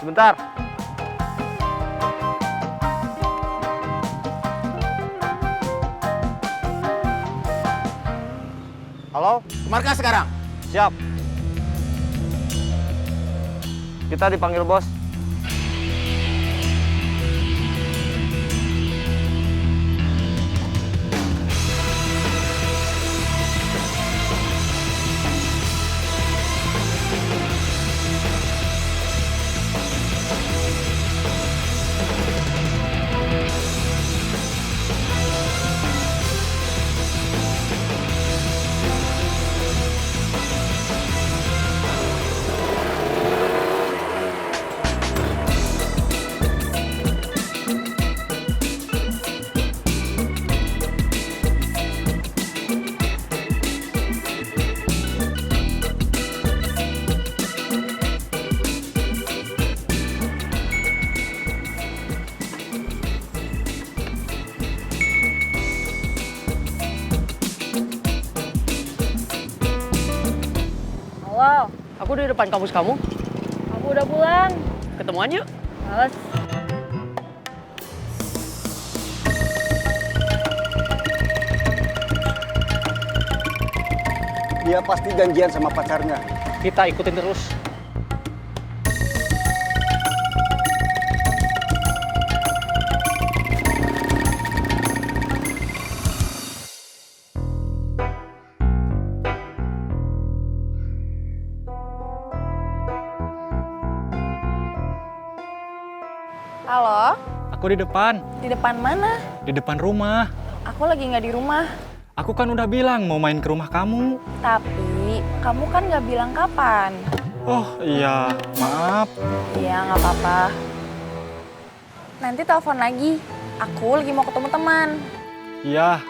Sebentar. Halo? Ke markas sekarang. Siap. Kita dipanggil bos. Halo, Aku di depan kampus kamu. aku udah pulang. Ketemuan yuk. Males. Dia pasti janjian sama pacarnya. Kita ikutin terus. Halo, Aku di depan mana? di depan rumah. Aku lagi nggak di rumah. Aku kan udah bilang mau main ke rumah kamu. Tapi kamu kan nggak bilang kapan. Oh iya, maaf. Iya, nggak apa-apa. Nanti telepon lagi. Aku lagi mau ketemu teman. Iya,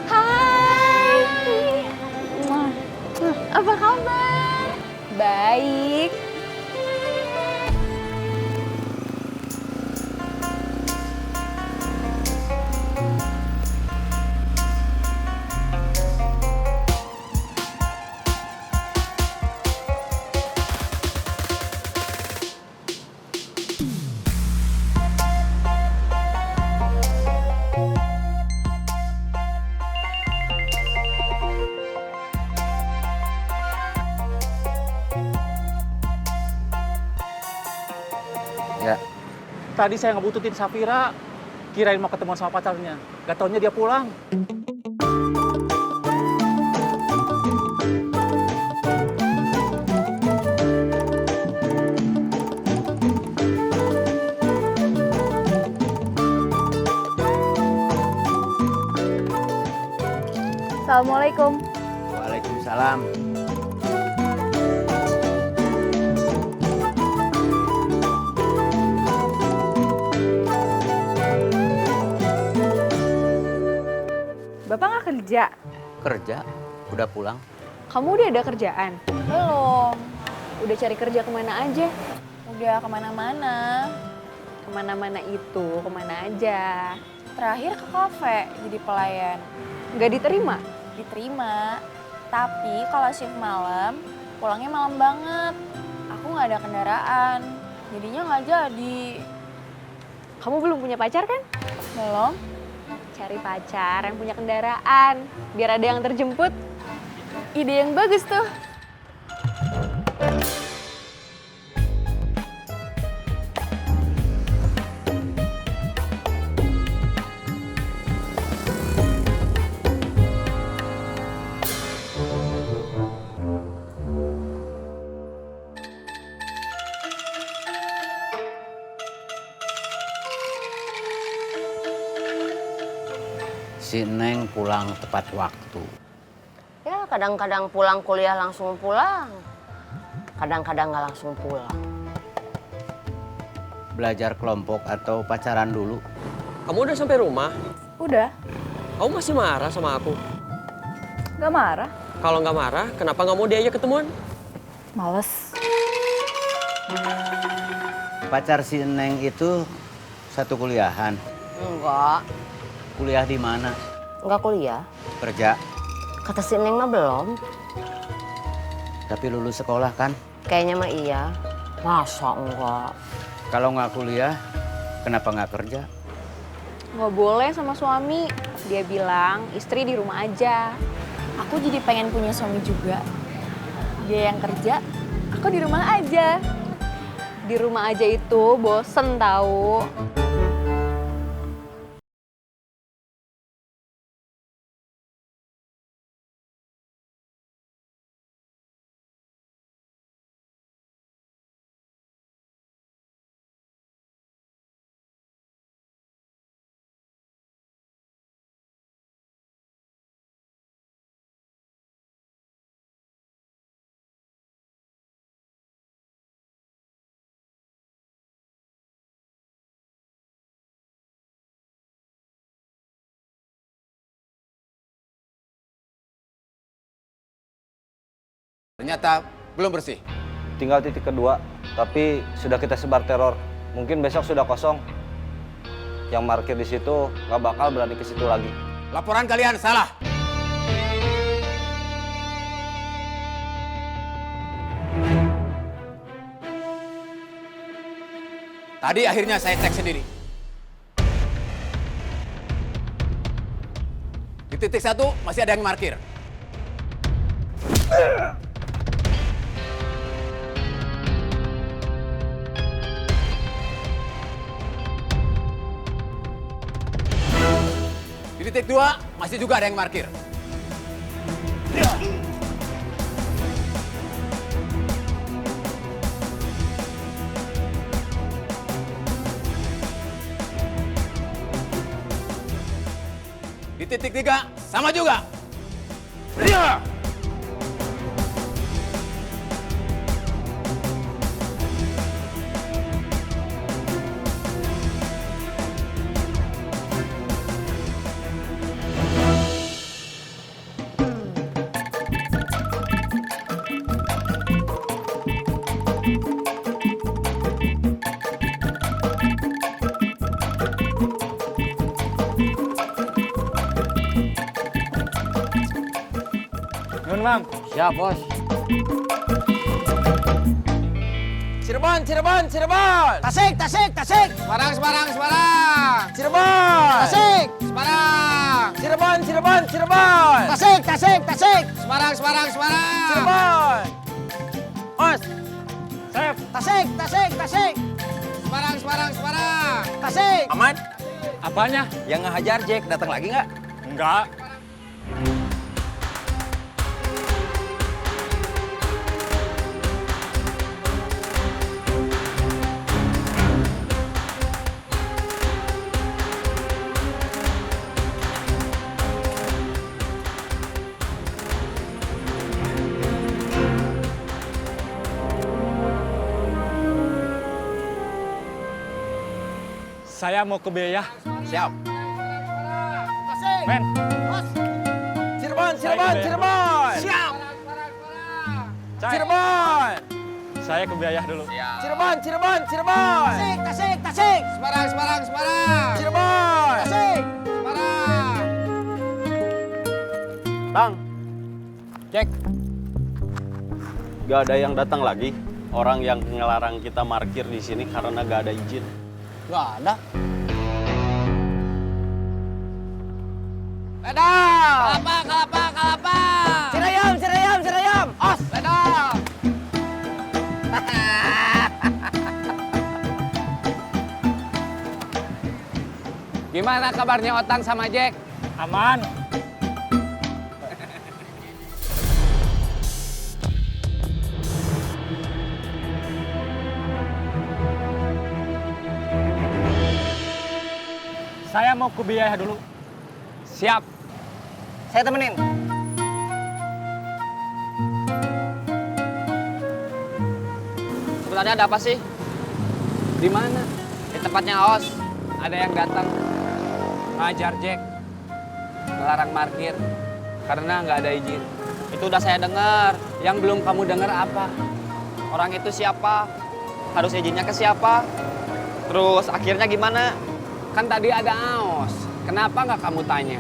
Hai. Apa kabar? Baik. Ya. Tadi saya ngebuntutin Safira. Kirain mau ketemuan sama pacarnya. Gak taunya dia pulang. Assalamualaikum. Waalaikumsalam. Bapak nggak kerja? Kerja? Udah pulang? Kamu udah ada kerjaan? Belum. Udah cari kerja kemana aja? Udah kemana-mana. Kemana-mana itu, kemana aja? Terakhir ke kafe jadi pelayan. Nggak diterima? Diterima. Tapi kalau shift malam, pulangnya malam banget. Aku nggak ada kendaraan. Jadinya nggak jadi. Kamu belum punya pacar kan? Belum. Cari pacar yang punya kendaraan, biar ada yang terjemput. Ide yang bagus tuh. Si Neng pulang tepat waktu. Ya kadang-kadang pulang kuliah langsung pulang. Kadang-kadang nggak langsung pulang. Belajar kelompok atau pacaran dulu? Kamu udah sampai rumah? Udah, Kamu masih marah sama aku? gak marah. Kalau nggak marah, kenapa nggak mau diajak ketemuan? Males. Pacar si Neng itu satu kuliahan. Enggak, Kuliah di mana? enggak kuliah. Kerja. Kata si Neng mah belum. Tapi lulus sekolah kan? Kayaknya mah iya. Masa enggak? Kalau nggak kuliah, kenapa nggak kerja? Nggak boleh sama suami. Dia bilang istri di rumah aja. Aku jadi pengen punya suami juga. Dia yang kerja, aku di rumah aja. Di rumah aja itu bosen tahu. Ternyata belum bersih. Tinggal titik kedua, tapi sudah kita sebar teror. Mungkin besok sudah kosong. Yang parkir di situ nggak bakal berani ke situ lagi. Laporan kalian salah. Tadi akhirnya saya cek sendiri. Di titik 1 masih ada yang parkir. Di titik 2 masih juga ada yang parkir. Di titik 3 sama juga. Nun, Mang. Siap, Bos. Cirebon, Cirebon, Cirebon. Tasik, tasik, tasik. Semarang, Semarang, Semarang. Cirebon. Tasik. Semarang. Cirebon, Cirebon, Cirebon. Tasik, tasik, tasik. Semarang, Semarang, Semarang. Cirebon. Os. Sep. Tasik, tasik, tasik. Semarang, Semarang, Semarang. Tasik. Aman? Apanya? Yang ngehajar Jack datang lagi nggak? Enggak. Saya mau ke Biaya. Siap. Tasik. Men, Cirebon, Cirebon, Saya Cirebon. Siap. Cai. Cirebon. Saya ke Biaya dulu. Cirebon, Cirebon, Cirebon. Tasik, tasik, tasik. Semarang, Semarang, Semarang. Cirebon. Tasik. Semarang. Bang, cek. Gak ada yang datang lagi. Orang yang ngelarang kita parkir di sini karena gak ada izin. Nggak ada. Ledang. Kalapa, kalapa, kalapa. Cirayam, cirayam, cirayam. Os, ledang. Gimana kabarnya Otang sama Jack? Aman. Saya mau ke Biaya dulu. Siap. Saya temenin. Sebenarnya ada apa sih? Di mana? Di tempatnya Os. Ada yang datang ngajar Jack, ngelarang parkir karena nggak ada izin. Itu udah saya dengar. Yang belum kamu dengar apa? Orang itu siapa? Harus izinnya ke siapa? Terus akhirnya gimana? Kan tadi ada Aos. Kenapa nggak kamu tanya?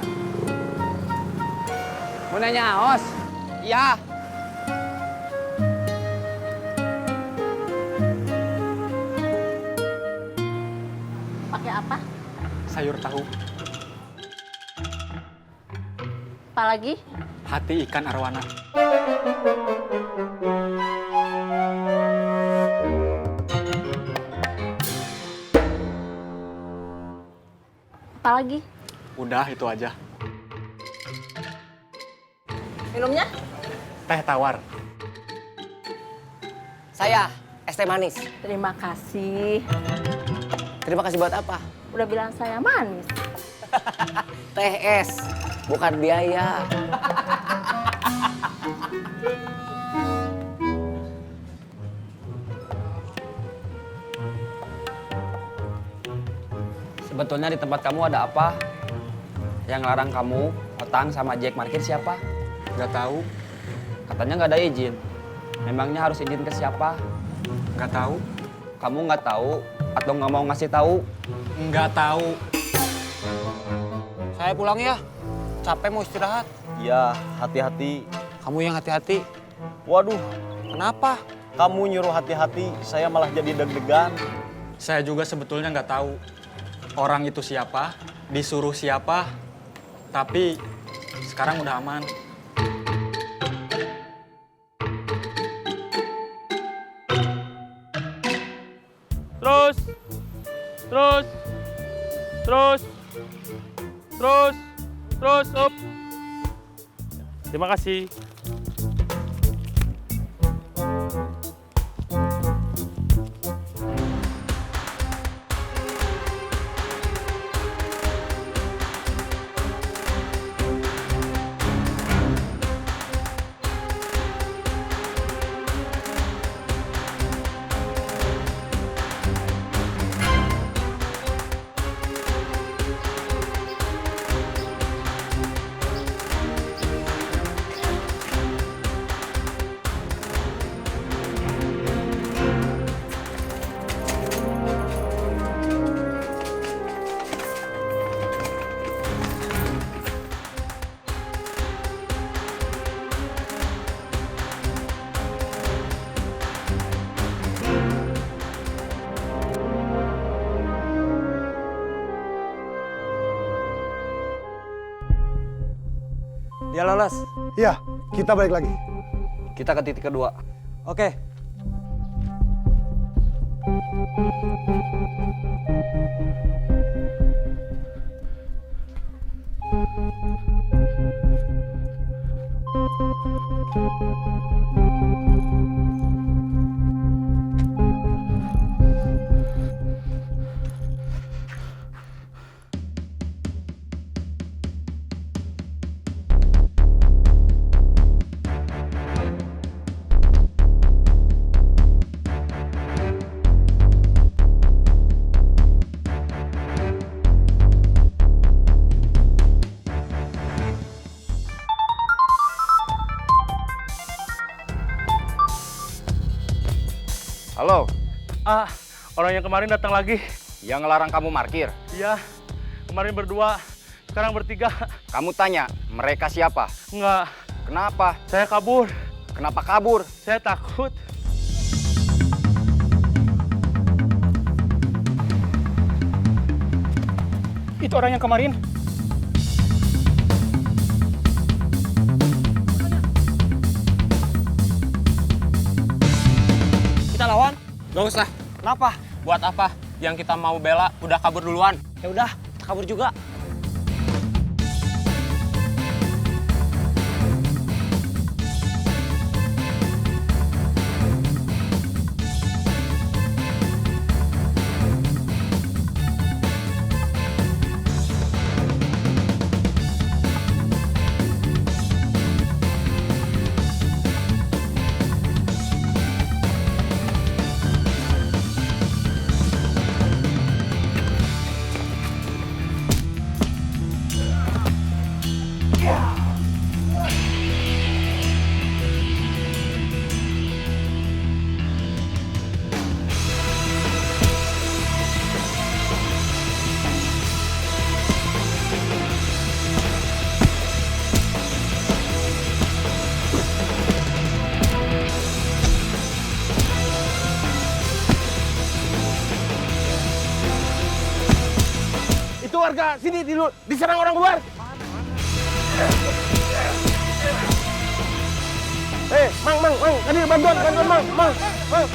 Mau nanya Aos? Iya. sayur tahu. Apalagi? Hati ikan arwana. Apalagi? Udah itu aja. Minumnya? Teh tawar. Saya es teh manis. Terima kasih. Terima kasih buat apa? Udah bilang saya manis. Teh es, bukan biaya. Sebetulnya di tempat kamu ada apa? Yang larang kamu, Otang sama Jack parkir siapa? Nggak tahu. Katanya nggak ada izin. Memangnya harus izin ke siapa? Nggak tahu. Kamu nggak tahu atau nggak mau ngasih tahu? Nggak tahu. Saya pulang ya. Capek mau istirahat. Iya, hati-hati. Kamu yang hati-hati. Waduh, Kenapa? kamu nyuruh hati-hati, saya malah jadi deg-degan. Saya juga sebetulnya nggak tahu orang itu siapa, disuruh siapa, tapi sekarang udah aman. Terus, up. Terima kasih. Dia lolos. Iya, kita balik lagi. Kita ke titik kedua. Oke. Halo, Ah, orang yang kemarin datang lagi. Yang ngelarang kamu parkir. Iya, kemarin berdua, sekarang bertiga. Kamu tanya, mereka siapa? Enggak, Kenapa? saya kabur. Kenapa kabur? Saya takut. Itu orang yang kemarin. Kita lawan? Gak usah. Kenapa? Buat apa? Yang kita mau bela udah kabur duluan. Ya udah, kita kabur juga. warga sini diserang orang luar. Mang, tadi bantuan, Mang.